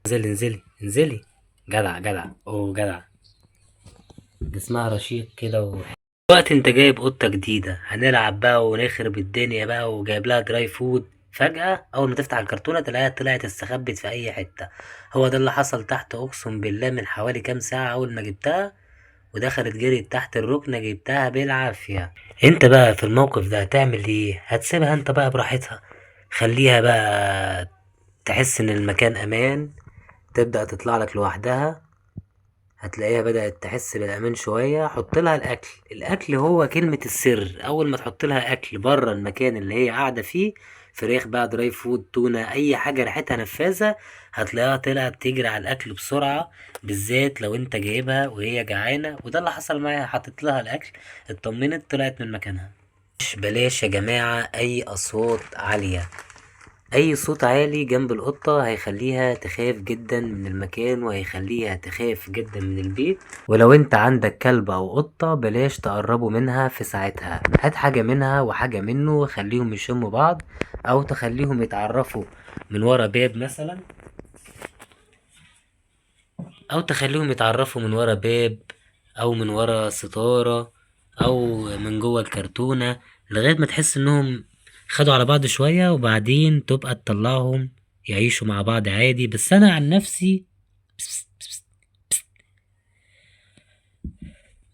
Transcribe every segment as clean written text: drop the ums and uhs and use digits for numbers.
انزلي انزلي انزلي. جدع جدع، اوه جدع. دي اسمها رشيق كده دلوقتي انت جايب قطة جديدة، هنلعب بقى ونخرب الدنيا بقى، وجايب لها دراي فود. فجأة أول ما تفتح الكرتونة تلاقيها طلعت استخبت في أي حتة. هو ده اللي حصل تحت، أقسم بالله من حوالي كام ساعة أول ما جبتها ودخلت جريت تحت الركنة، جبتها بالعافية. انت بقى في الموقف ده هتعمل ايه؟ هتسيبها انت بقى براحتها؟ خليها بقى تحس ان المكان امان، تبدأ تطلع لك لوحدها، هتلاقيها بدأت تحس بالأمان شوية. حط لها الأكل، الأكل هو كلمة السر. أول ما تحط لها أكل بره المكان اللي هي قاعدة فيه، فراخ بقى، دراي فود، تونة، أي حاجة ريحتها نفاذة، هتلاقيها طلعت تجري على الأكل بسرعة. بالذات لو أنت جايبها وهي جعانة، وده اللي حصل معايا. حطيت لها الأكل، اطمنت، طلعت من مكانها. بلاش يا جماعة أي أصوات عالية. اي صوت عالي جنب القطة هيخليها تخاف جدا من المكان، وهيخليها تخاف جدا من البيت. ولو انت عندك كلب او قطة بلاش تقربوا منها في ساعتها. هات حاجة منها وحاجة منه وخليهم يشموا بعض، او تخليهم يتعرفوا من ورا باب مثلا، او تخليهم يتعرفوا من ورا باب، او من ورا ستارة، او من جوه الكرتونة، لغاية ما تحس انهم خدوا على بعض شوية، وبعدين تبقى تطلعهم يعيشوا مع بعض عادي. بس انا عن نفسي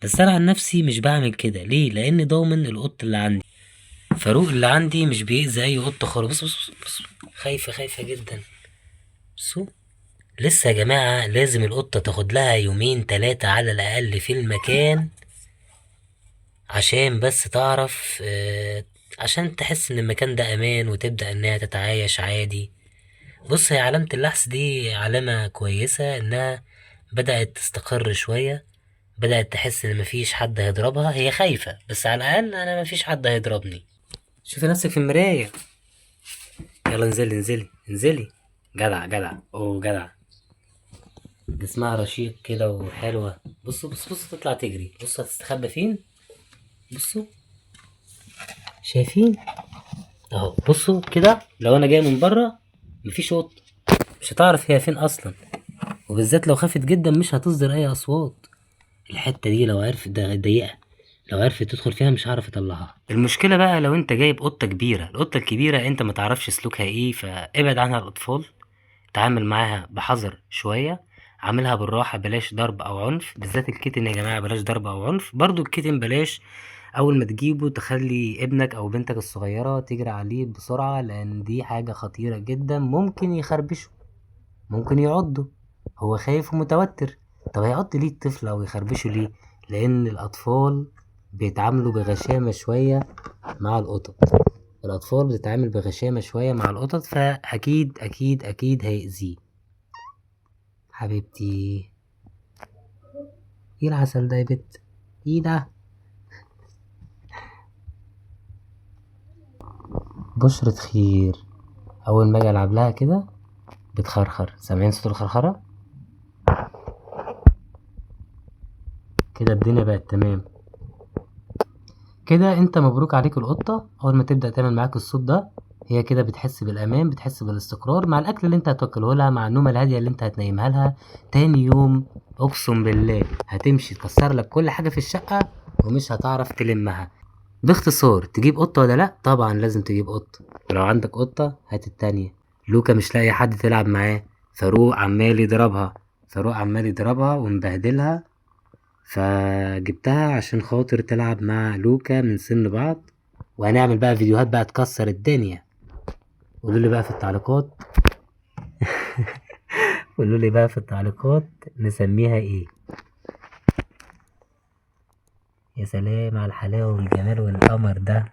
بس انا عن نفسي مش بعمل كده. ليه؟ لان ضامن القط اللي عندي، فاروق اللي عندي، مش بيأذي اي قط خالص. بص. خايفة خايفة جدا. بصوا. لسه يا جماعة لازم القطة تاخد لها يومين تلاتة على الأقل في المكان، عشان بس تعرف عشان تحس ان المكان ده امان، وتبدأ انها تتعايش عادي. بص، هي علامة اللحس دي علامة كويسة، انها بدأت تستقر شوية، بدأت تحس ان مفيش حد هيضربها. هي خايفة، بس على الاقل انا مفيش حد هيضربني. شوفي نفسك في المراية. يلا انزلي انزلي انزلي. جدع جدع، اوه جدع. دي اسمها رشيق كده وحلوة. بصوا بصوا بصوا، تطلع تجري. بصوا هتستخبى فين. بصوا، شايفين؟ اهو بصوا كده، لو انا جاي من بره مفيش قط، مش هتعرف هي فين اصلا. وبالذات لو خافت جدا مش هتصدر اي اصوات. الحته دي لو عرفت ده ضيقه، لو عرفت تدخل فيها مش هعرف اطلعها. المشكله بقى لو انت جايب قطه كبيره، القطه الكبيره انت ما تعرفش سلوكها ايه، فابعد عنها الاطفال. تعامل معاها بحذر شويه، عاملها بالراحه، بلاش ضرب او عنف. بالذات الكيتن يا جماعه بلاش ضرب او عنف. برضو الكيتن بلاش اول ما تجيبه تخلي ابنك او بنتك الصغيرة تجري عليه بسرعة، لان دي حاجة خطيرة جدا. ممكن يخربشه، ممكن يعضه، هو خايف ومتوتر. طب هيعض ليه الطفل او يخربشه ليه؟ لان الاطفال بيتعاملوا بغشامة شوية مع القطط. الاطفال بتتعامل بغشامة شوية مع القطط، فاكيد اكيد اكيد هيأذيه. حبيبتي، ايه العسل ده يا بت؟ ايه ده؟ بشرة خير. اول ما اجي العب لها كده بتخرخر. سامعين صوت الخرخرة؟ كده الدنيا بقت تمام. كده انت مبروك عليك القطة. اول ما تبدأ تعمل معاك الصوت ده، هي كده بتحس بالامان، بتحس بالاستقرار مع الاكل اللي انت هتاكله لها، مع النومة الهادية اللي انت هتنيمها لها. تاني يوم اقسم بالله هتمشي تكسر لك كل حاجة في الشقة ومش هتعرف تلمها. باختصار، تجيب قطة ولا لا؟ طبعا لازم تجيب قطة. ولو عندك قطة هات التانية. لوكا مش لاقي حد تلعب معاه، فاروق عمال يضربها ومبهدلها، فجبتها عشان خاطر تلعب مع لوكا من سن بعض. وهنعمل بقى فيديوهات بقى تكسر الدنيا. قولوا لي بقى في التعليقات قولوا لي بقى في التعليقات نسميها ايه. يا سلام على الحلاوة والجمال والقمر ده.